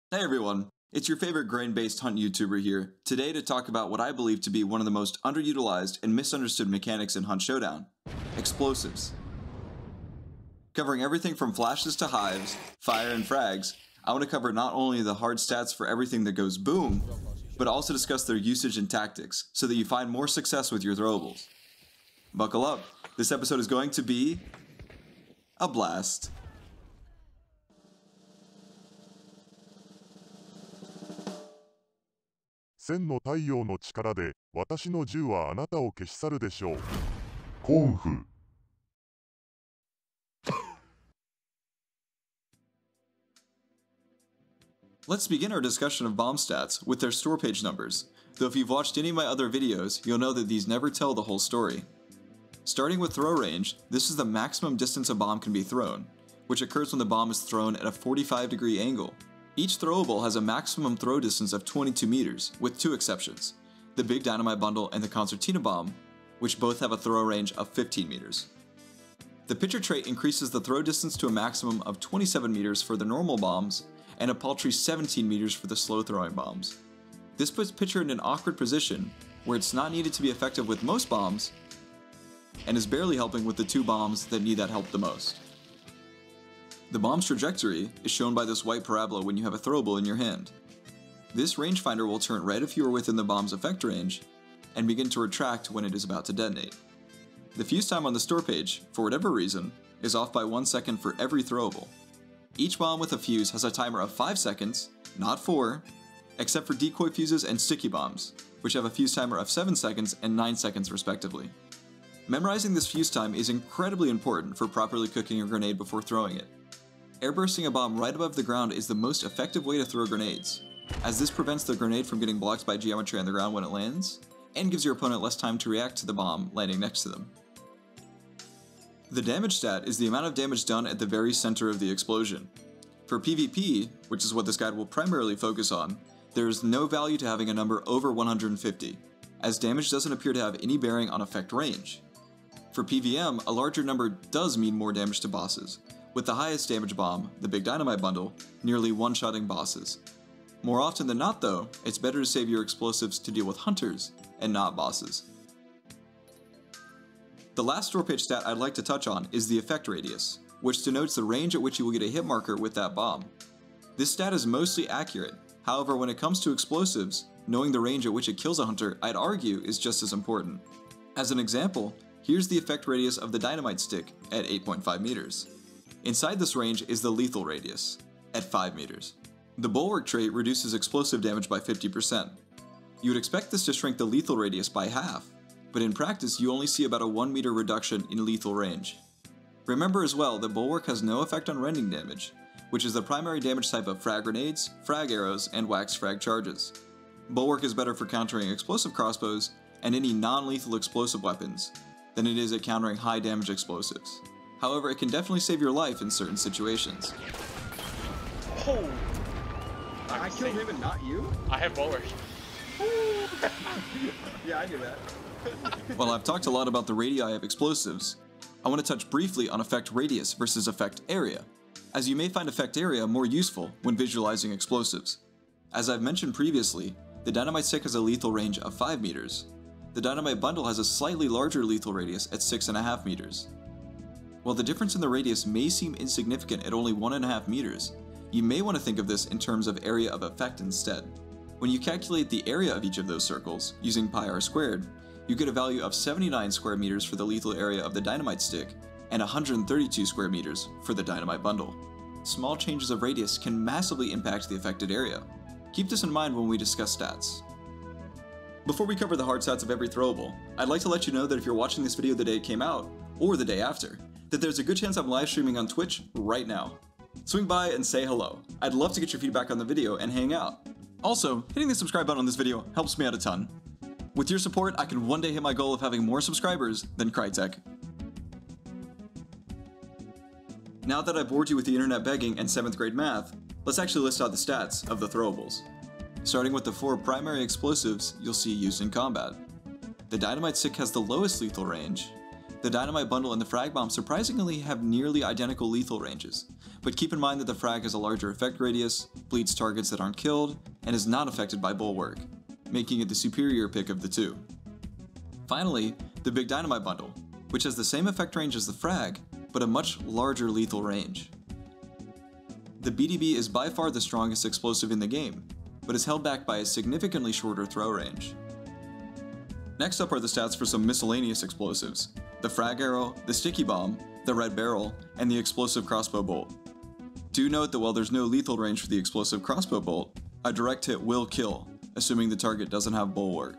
Hey everyone, it's your favorite grain-based hunt YouTuber here, today to talk about what I believe to be one of the most underutilized and misunderstood mechanics in Hunt Showdown: explosives. Covering everything from flashes to hives, fire, and frags, I want to cover not only the hard stats for everything that goes boom, but also discuss their usage and tactics, so that you find more success with your throwables. Buckle up, this episode is going to be a blast.千の太陽の力で私の銃はあなたを消し去るでしょう。コンフ。Let's begin our discussion of bomb stats with their store page numbers, though if you've watched any of my other videos, you'll know that these never tell the whole story. Starting with throw range, this is the maximum distance a bomb can be thrown, which occurs when the bomb is thrown at a 45-degree angle. Each throwable has a maximum throw distance of 22 meters, with two exceptions: the Big Dynamite Bundle and the Concertina Bomb, which both have a throw range of 15 meters. The Pitcher trait increases the throw distance to a maximum of 27 meters for the normal bombs, and a paltry 17 meters for the slow-throwing bombs. This puts Pitcher in an awkward position, where it's not needed to be effective with most bombs, and is barely helping with the two bombs that need that help the most. The bomb's trajectory is shown by this white parabola when you have a throwable in your hand. This rangefinder will turn red if you are within the bomb's effect range, and begin to retract when it is about to detonate. The fuse time on the store page, for whatever reason, is off by 1 second for every throwable. Each bomb with a fuse has a timer of 5 seconds, not 4, except for decoy fuses and sticky bombs, which have a fuse timer of 7 seconds and 9 seconds respectively. Memorizing this fuse time is incredibly important for properly cooking a grenade before throwing it. Airbursting a bomb right above the ground is the most effective way to throw grenades, as this prevents the grenade from getting blocked by geometry on the ground when it lands, and gives your opponent less time to react to the bomb landing next to them. The damage stat is the amount of damage done at the very center of the explosion. For PvP, which is what this guide will primarily focus on, there is no value to having a number over 150, as damage doesn't appear to have any bearing on effect range. For PvM, a larger number does mean more damage to bosses, with the highest damage bomb, the Big Dynamite Bundle, nearly one-shotting bosses. More often than not though, it's better to save your explosives to deal with hunters, and not bosses. The last store page stat I'd like to touch on is the effect radius, which denotes the range at which you will get a hit marker with that bomb. This stat is mostly accurate, however when it comes to explosives, knowing the range at which it kills a hunter I'd argue is just as important. As an example, here's the effect radius of the dynamite stick at 8.5 meters. Inside this range is the lethal radius, at 5 meters. The Bulwark trait reduces explosive damage by 50%. You would expect this to shrink the lethal radius by half, but in practice you only see about a 1 meter reduction in lethal range. Remember as well that Bulwark has no effect on rending damage, which is the primary damage type of frag grenades, frag arrows, and wax frag charges. Bulwark is better for countering explosive crossbows and any non-lethal explosive weapons than it is at countering high damage explosives. However, it can definitely save your life in certain situations. Oh! I killed him and not you? I have Bulwark. Yeah, I knew that. While I've talked a lot about the radii of explosives, I want to touch briefly on effect radius versus effect area, as you may find effect area more useful when visualizing explosives. As I've mentioned previously, the dynamite stick has a lethal range of 5 meters. The dynamite bundle has a slightly larger lethal radius at 6.5 meters. While the difference in the radius may seem insignificant at only 1.5 meters, you may want to think of this in terms of area of effect instead. When you calculate the area of each of those circles, using pi r squared, you get a value of 79 square meters for the lethal area of the dynamite stick, and 132 square meters for the dynamite bundle. Small changes of radius can massively impact the affected area. Keep this in mind when we discuss stats. Before we cover the hard stats of every throwable, I'd like to let you know that if you're watching this video the day it came out, or the day after, that there's a good chance I'm live streaming on Twitch right now. Swing by and say hello. I'd love to get your feedback on the video and hang out. Also, hitting the subscribe button on this video helps me out a ton. With your support, I can one day hit my goal of having more subscribers than Crytek. Now that I've bored you with the internet begging and 7th grade math, let's actually list out the stats of the throwables. Starting with the 4 primary explosives you'll see used in combat. The dynamite stick has the lowest lethal range, the dynamite bundle and the frag bomb surprisingly have nearly identical lethal ranges, but keep in mind that the frag has a larger effect radius, bleeds targets that aren't killed, and is not affected by bulwark, making it the superior pick of the two. Finally, the big dynamite bundle, which has the same effect range as the frag, but a much larger lethal range. The BDB is by far the strongest explosive in the game, but is held back by a significantly shorter throw range. Next up are the stats for some miscellaneous explosives: the frag arrow, the sticky bomb, the red barrel, and the explosive crossbow bolt. Do note that while there's no lethal range for the explosive crossbow bolt, a direct hit will kill, assuming the target doesn't have bulwark.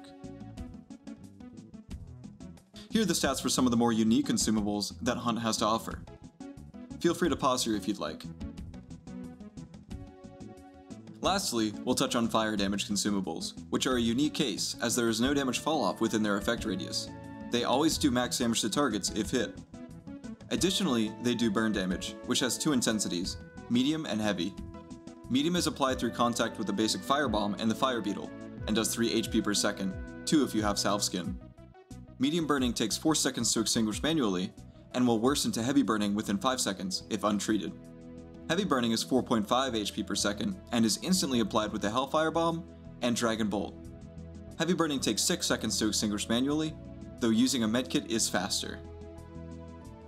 Here are the stats for some of the more unique consumables that Hunt has to offer. Feel free to pause here if you'd like. Lastly, we'll touch on fire damage consumables, which are a unique case as there is no damage falloff within their effect radius. They always do max damage to targets if hit. Additionally, they do burn damage, which has two intensities, medium and heavy. Medium is applied through contact with the basic firebomb and the fire beetle, and does 3 HP per second, 2 if you have salve skin. Medium burning takes 4 seconds to extinguish manually, and will worsen to heavy burning within 5 seconds if untreated. Heavy burning is 4.5 HP per second, and is instantly applied with the Hellfire Bomb and Dragon Bolt. Heavy burning takes 6 seconds to extinguish manually, though using a medkit is faster.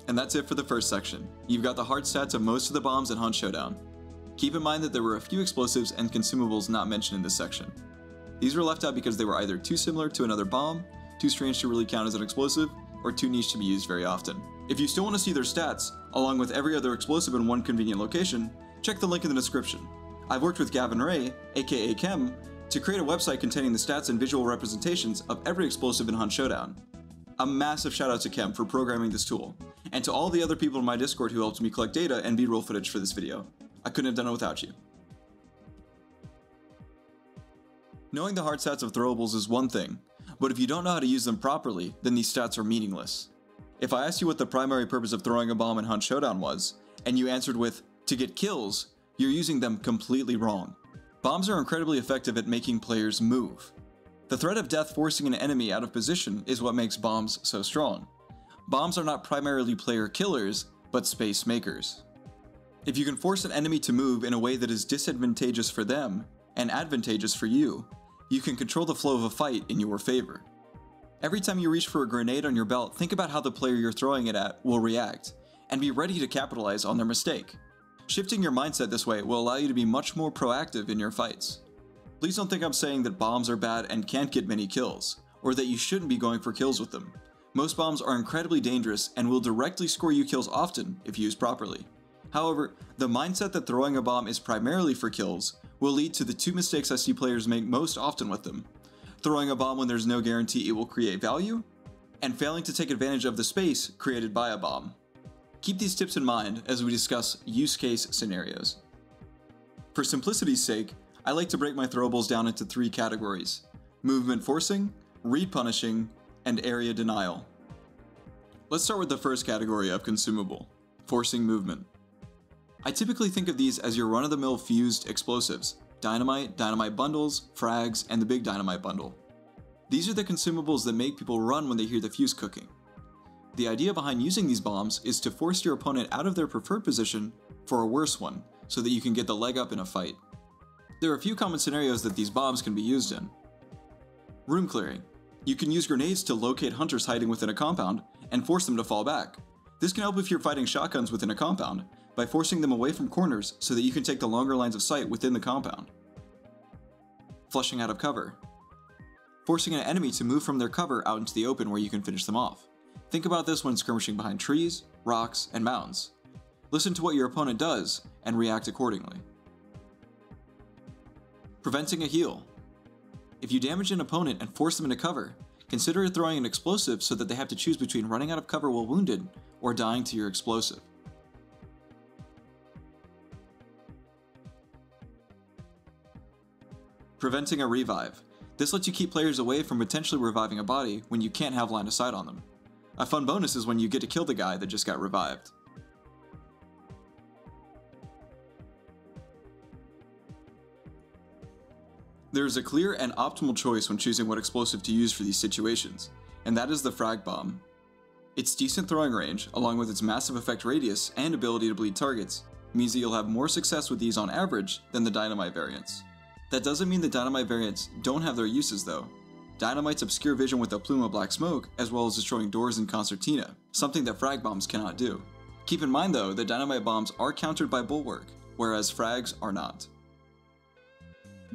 And that's it for the first section. You've got the hard stats of most of the bombs in Hunt Showdown. Keep in mind that there were a few explosives and consumables not mentioned in this section. These were left out because they were either too similar to another bomb, too strange to really count as an explosive, or too niche to be used very often. If you still want to see their stats, along with every other explosive in one convenient location, check the link in the description. I've worked with Gavin Ray, aka Chem, to create a website containing the stats and visual representations of every explosive in Hunt Showdown. A massive shout out to Chem for programming this tool, and to all the other people in my Discord who helped me collect data and B-roll footage for this video. I couldn't have done it without you. Knowing the hard stats of throwables is one thing, but if you don't know how to use them properly, then these stats are meaningless. If I asked you what the primary purpose of throwing a bomb in Hunt Showdown was, and you answered with, to get kills, you're using them completely wrong. Bombs are incredibly effective at making players move. The threat of death forcing an enemy out of position is what makes bombs so strong. Bombs are not primarily player killers, but space makers. If you can force an enemy to move in a way that is disadvantageous for them, and advantageous for you, you can control the flow of a fight in your favor. Every time you reach for a grenade on your belt, think about how the player you're throwing it at will react, and be ready to capitalize on their mistake. Shifting your mindset this way will allow you to be much more proactive in your fights. Please don't think I'm saying that bombs are bad and can't get many kills, or that you shouldn't be going for kills with them. Most bombs are incredibly dangerous and will directly score you kills often if used properly. However, the mindset that throwing a bomb is primarily for kills will lead to the two mistakes I see players make most often with them: throwing a bomb when there's no guarantee it will create value, and failing to take advantage of the space created by a bomb. Keep these tips in mind as we discuss use case scenarios. For simplicity's sake, I like to break my throwables down into 3 categories: movement forcing, read punishing, and area denial. Let's start with the first category of consumable, forcing movement. I typically think of these as your run-of-the-mill fused explosives: dynamite, dynamite bundles, frags, and the big dynamite bundle. These are the consumables that make people run when they hear the fuse cooking. The idea behind using these bombs is to force your opponent out of their preferred position for a worse one, so that you can get the leg up in a fight. There are a few common scenarios that these bombs can be used in. Room clearing. You can use grenades to locate hunters hiding within a compound and force them to fall back. This can help if you're fighting shotguns within a compound, by forcing them away from corners so that you can take the longer lines of sight within the compound. Flushing out of cover. Forcing an enemy to move from their cover out into the open where you can finish them off. Think about this when skirmishing behind trees, rocks, and mountains. Listen to what your opponent does and react accordingly. Preventing a heal. If you damage an opponent and force them into cover, consider throwing an explosive so that they have to choose between running out of cover while wounded or dying to your explosive. Preventing a revive. This lets you keep players away from potentially reviving a body when you can't have line of sight on them. A fun bonus is when you get to kill the guy that just got revived. There is a clear and optimal choice when choosing what explosive to use for these situations, and that is the frag bomb. Its decent throwing range, along with its massive effect radius and ability to bleed targets, means that you'll have more success with these on average than the dynamite variants. That doesn't mean the dynamite variants don't have their uses though. Dynamite's obscure vision with a plume of black smoke, as well as destroying doors and concertina, something that frag bombs cannot do. Keep in mind though that dynamite bombs are countered by bulwark, whereas frags are not.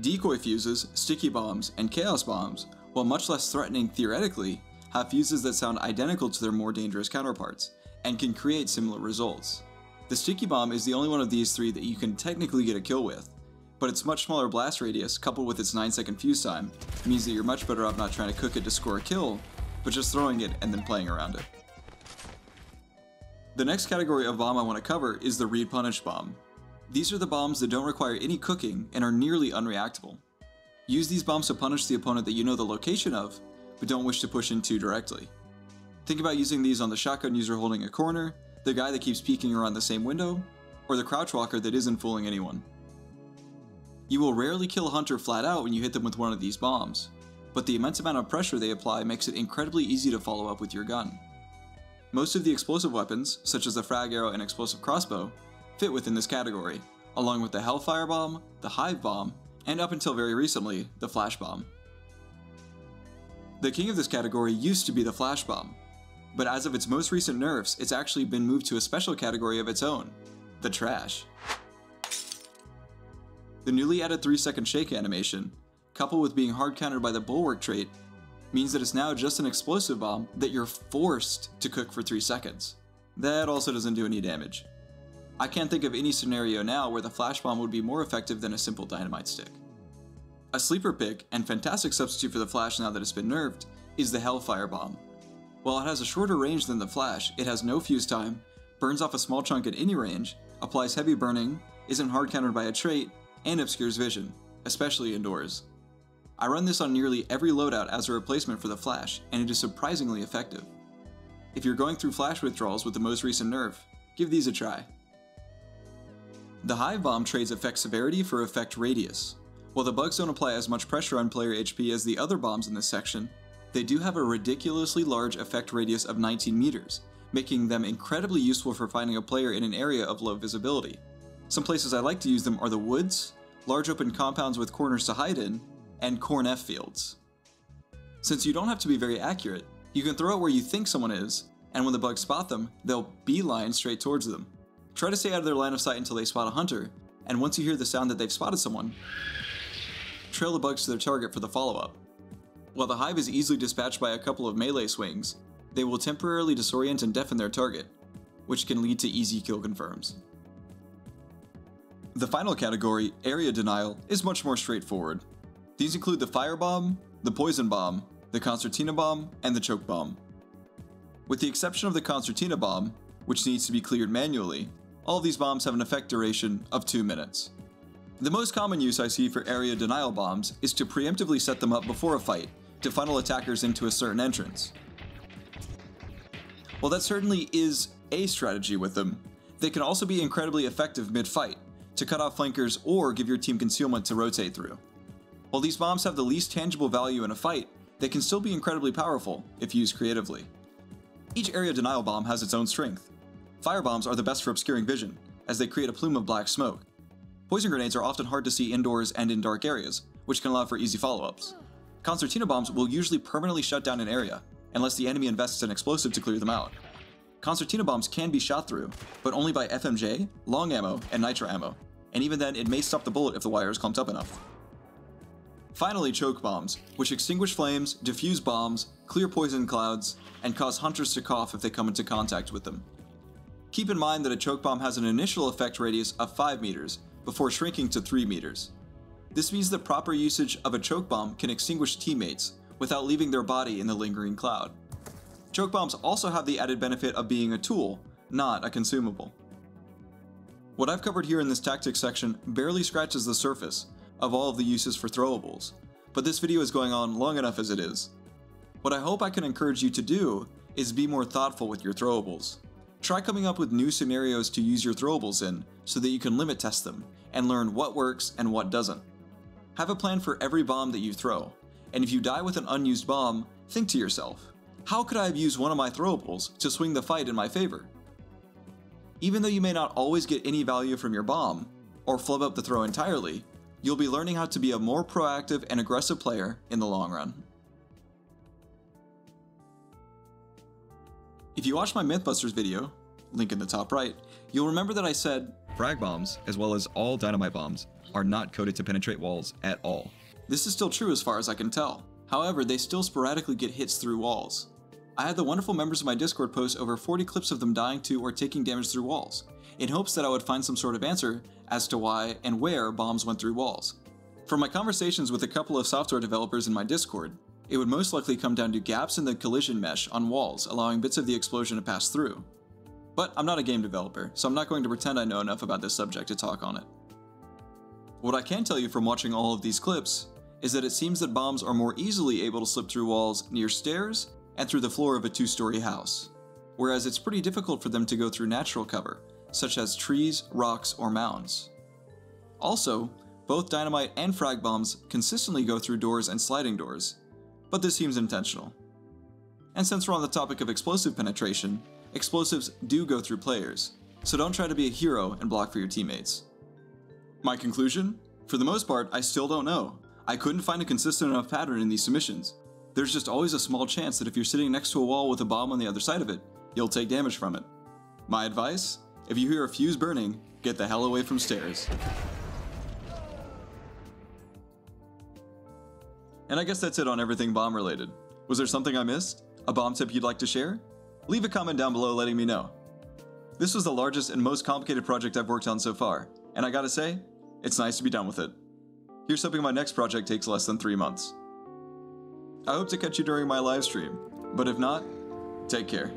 Decoy fuses, sticky bombs, and chaos bombs, while much less threatening theoretically, have fuses that sound identical to their more dangerous counterparts, and can create similar results. The sticky bomb is the only one of these three that you can technically get a kill with, but its much smaller blast radius, coupled with its 9-second fuse time, means that you're much better off not trying to cook it to score a kill, but just throwing it and then playing around it. The next category of bomb I want to cover is the Read Punish bomb. These are the bombs that don't require any cooking and are nearly unreactable. Use these bombs to punish the opponent that you know the location of, but don't wish to push into directly. Think about using these on the shotgun user holding a corner, the guy that keeps peeking around the same window, or the crouch walker that isn't fooling anyone. You will rarely kill a hunter flat out when you hit them with one of these bombs, but the immense amount of pressure they apply makes it incredibly easy to follow up with your gun. Most of the explosive weapons, such as the frag arrow and explosive crossbow, fit within this category, along with the Hellfire bomb, the Hive bomb, and up until very recently, the Flash bomb. The king of this category used to be the Flash bomb, but as of its most recent nerfs, it's actually been moved to a special category of its own, the Trash. The newly added 3-second shake animation, coupled with being hard countered by the bulwark trait, means that it's now just an explosive bomb that you're forced to cook for 3 seconds. That also doesn't do any damage. I can't think of any scenario now where the flash bomb would be more effective than a simple dynamite stick. A sleeper pick, and fantastic substitute for the flash now that it's been nerfed, is the Hellfire bomb. While it has a shorter range than the flash, it has no fuse time, burns off a small chunk at any range, applies heavy burning, isn't hard countered by a trait, and obscures vision, especially indoors. I run this on nearly every loadout as a replacement for the flash, and it is surprisingly effective. If you're going through flash withdrawals with the most recent nerf, give these a try. The Hive bomb trades effect severity for effect radius. While the bugs don't apply as much pressure on player HP as the other bombs in this section, they do have a ridiculously large effect radius of 19 meters, making them incredibly useful for finding a player in an area of low visibility. Some places I like to use them are the woods, large open compounds with corners to hide in, and corn F fields. Since you don't have to be very accurate, you can throw it where you think someone is, and when the bugs spot them, they'll beeline straight towards them. Try to stay out of their line of sight until they spot a hunter, and once you hear the sound that they've spotted someone, trail the bugs to their target for the follow-up. While the Hive is easily dispatched by a couple of melee swings, they will temporarily disorient and deafen their target, which can lead to easy kill confirms. The final category, Area Denial, is much more straightforward. These include the Fire Bomb, the Poison Bomb, the Concertina Bomb, and the Choke Bomb. With the exception of the Concertina Bomb, which needs to be cleared manually, all of these bombs have an effect duration of 2 minutes. The most common use I see for Area Denial bombs is to preemptively set them up before a fight, to funnel attackers into a certain entrance. While that certainly is a strategy with them, they can also be incredibly effective mid-fight, to cut off flankers or give your team concealment to rotate through. While these bombs have the least tangible value in a fight, they can still be incredibly powerful if used creatively. Each Area Denial bomb has its own strength. Fire bombs are the best for obscuring vision, as they create a plume of black smoke. Poison grenades are often hard to see indoors and in dark areas, which can allow for easy follow-ups. Concertina bombs will usually permanently shut down an area, unless the enemy invests an explosive to clear them out. Concertina bombs can be shot through, but only by FMJ, long ammo, and nitro ammo, and even then it may stop the bullet if the wire is clumped up enough. Finally, choke bombs, which extinguish flames, diffuse bombs, clear poison clouds, and cause hunters to cough if they come into contact with them. Keep in mind that a choke bomb has an initial effect radius of 5 meters, before shrinking to 3 meters. This means that proper usage of a choke bomb can extinguish teammates, without leaving their body in the lingering cloud. Choke bombs also have the added benefit of being a tool, not a consumable. What I've covered here in this tactics section barely scratches the surface of all of the uses for throwables, but this video is going on long enough as it is. What I hope I can encourage you to do is be more thoughtful with your throwables. Try coming up with new scenarios to use your throwables in so that you can limit test them and learn what works and what doesn't. Have a plan for every bomb that you throw, and if you die with an unused bomb, think to yourself, How could I have used one of my throwables to swing the fight in my favor? Even though you may not always get any value from your bomb, or flub up the throw entirely, you'll be learning how to be a more proactive and aggressive player in the long run. If you watched my Mythbusters video, link in the top right, you'll remember that I said frag bombs, as well as all dynamite bombs, are not coded to penetrate walls at all. This is still true as far as I can tell. However, they still sporadically get hits through walls. I had the wonderful members of my Discord post over 40 clips of them dying to or taking damage through walls, in hopes that I would find some sort of answer as to why and where bombs went through walls. From my conversations with a couple of software developers in my Discord, it would most likely come down to gaps in the collision mesh on walls, allowing bits of the explosion to pass through. But I'm not a game developer, so I'm not going to pretend I know enough about this subject to talk on it. What I can tell you from watching all of these clips is that it seems that bombs are more easily able to slip through walls near stairs and through the floor of a 2-story house, whereas it's pretty difficult for them to go through natural cover, such as trees, rocks, or mounds. Also, both dynamite and frag bombs consistently go through doors and sliding doors, but this seems intentional. And since we're on the topic of explosive penetration, explosives do go through players, so don't try to be a hero and block for your teammates. My conclusion? For the most part, I still don't know. I couldn't find a consistent enough pattern in these submissions. There's just always a small chance that if you're sitting next to a wall with a bomb on the other side of it, you'll take damage from it. My advice? If you hear a fuse burning, get the hell away from stairs. And I guess that's it on everything bomb related. Was there something I missed? A bomb tip you'd like to share? Leave a comment down below letting me know. This was the largest and most complicated project I've worked on so far, and I gotta say, it's nice to be done with it. Here's hoping my next project takes less than 3 months. I hope to catch you during my live stream, but if not, take care.